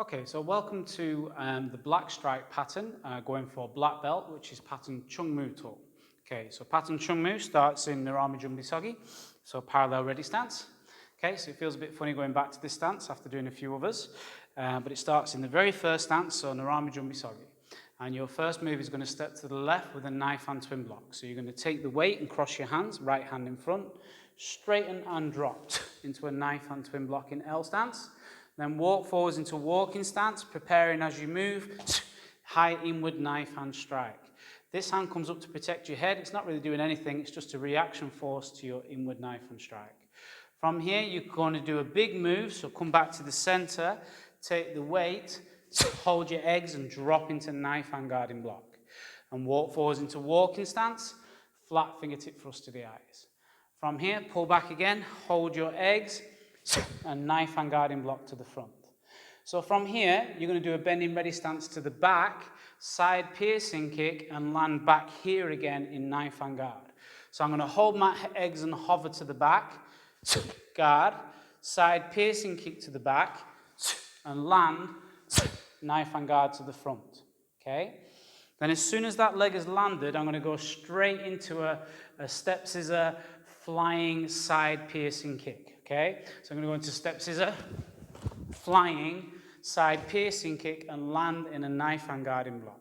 Okay, so welcome to the black stripe pattern, going for black belt, which is pattern CHOONG tool. Okay, so pattern CHOONG starts in Narami Jumbi Sogi, so parallel ready stance. Okay, so it feels a bit funny going back to this stance after doing a few others, but it starts in the very first stance, so Narami Jumbi Sogi. And your first move is going to step to the left with a knife hand twin block. So you're going to take the weight and cross your hands, right hand in front, straighten and dropped into a knife hand twin block in L stance. Then walk forwards into walking stance, preparing as you move, high inward knife hand strike. This hand comes up to protect your head. It's not really doing anything. It's just a reaction force to your inward knife hand strike. From here, you're going to do a big move. So come back to the center, take the weight, hold your eggs and drop into knife hand guarding block. And walk forwards into walking stance, flat fingertip thrust to the eyes. From here, pull back again, hold your eggs, and knife hand guarding block to the front. So from here, you're going to do a bending ready stance to the back, side piercing kick, and land back here again in knife hand guard. So I'm going to hold my eggs and hover to the back, guard, side piercing kick to the back, and land, knife hand guard to the front. Okay? Then as soon as that leg has landed, I'm going to go straight into a step scissor, flying side piercing kick. Okay, so I'm going to go into step scissor, flying, side piercing kick, and land in a knife hand guarding block.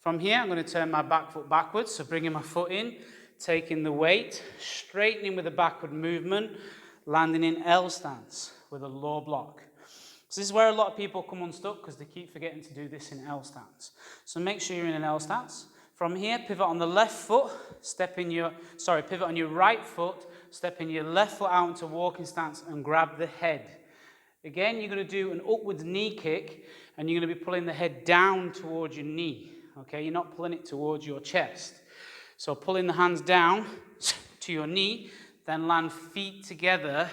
From here, I'm going to turn my back foot backwards, so bringing my foot in, taking the weight, straightening with a backward movement, landing in L stance with a low block. So this is where a lot of people come unstuck because they keep forgetting to do this in L stance. So make sure you're in an L stance. From here, pivot on the left foot, pivot on your right foot, stepping your left foot out into walking stance and grab the head. Again, you're going to do an upwards knee kick and you're going to be pulling the head down towards your knee. Okay, you're not pulling it towards your chest. So pulling the hands down to your knee, then land feet together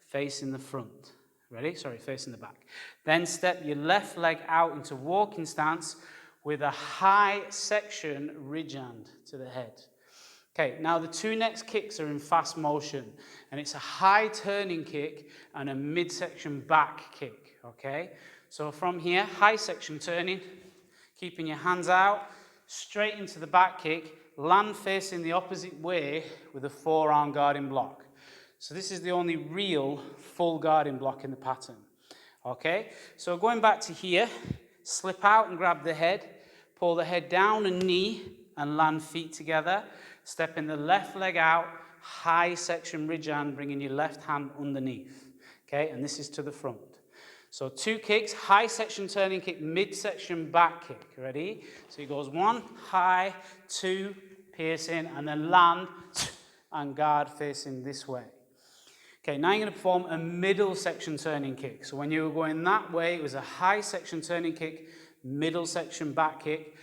facing the front. Ready? Facing the back. Then step your left leg out into walking stance with a high section ridge hand to the head. Okay, now the two next kicks are in fast motion, and it's a high turning kick and a midsection back kick, okay? So from here, high section turning, keeping your hands out, straight into the back kick, land facing the opposite way with a forearm guarding block. So this is the only real full guarding block in the pattern, okay? So going back to here, slip out and grab the head, pull the head down and knee, and land feet together. Stepping the left leg out, high section ridge hand, bringing your left hand underneath. Okay, and this is to the front. So two kicks, high section turning kick, midsection back kick. Ready? So it goes one, high, two, piercing, and then land and guard facing this way. Okay, now you're going to perform a middle section turning kick. So when you were going that way, it was a high section turning kick, middle section back kick.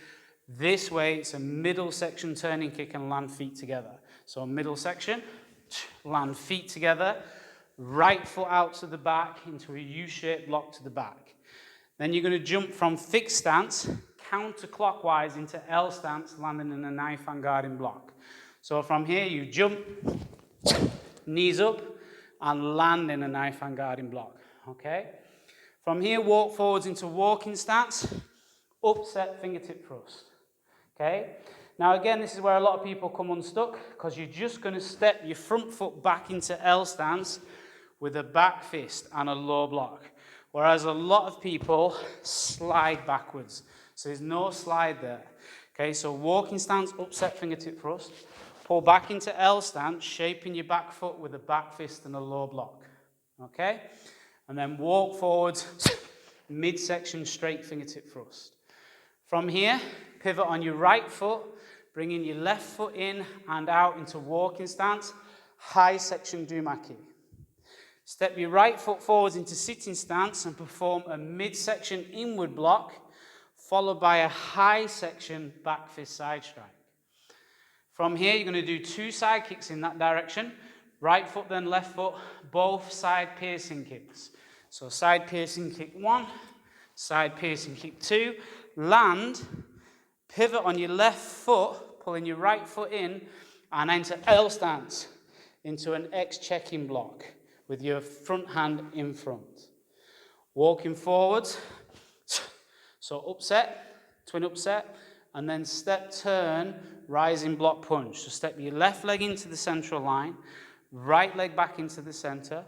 This way, it's a middle section turning kick and land feet together. So middle section, land feet together, right foot out to the back into a U-shaped block to the back. Then you're going to jump from fixed stance, counterclockwise into L stance, landing in a knife hand guarding block. So from here, you jump, knees up, and land in a knife hand guarding block. Okay? From here, walk forwards into walking stance, upset fingertip thrust. Okay? Now again, this is where a lot of people come unstuck because you're just going to step your front foot back into L stance with a back fist and a low block. Whereas a lot of people slide backwards. So there's no slide there. Okay, so walking stance, upset fingertip thrust. Pull back into L stance, shaping your back foot with a back fist and a low block. Okay? And then walk forwards, midsection straight fingertip thrust. From here, pivot on your right foot, bringing your left foot in and out into walking stance, high section dumaki. Step your right foot forwards into sitting stance and perform a midsection inward block, followed by a high section back fist side strike. From here, you're going to do two side kicks in that direction, right foot then left foot, both side piercing kicks. So side piercing kick one, side piercing kick two, land, pivot on your left foot, pulling your right foot in, and enter L stance into an X check-in block with your front hand in front. Walking forwards, So upset, twin upset, and then step turn, rising block punch. So step your left leg into the central line, right leg back into the center,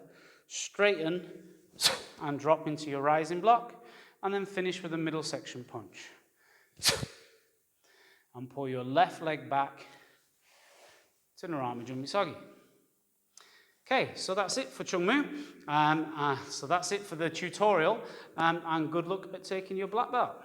straighten and drop into your rising block, and then finish with a middle section punch. And pull your left leg back to Narami Jumbisagi. Okay, so that's it for Chung Moo. So that's it for the tutorial, and good luck at taking your black belt.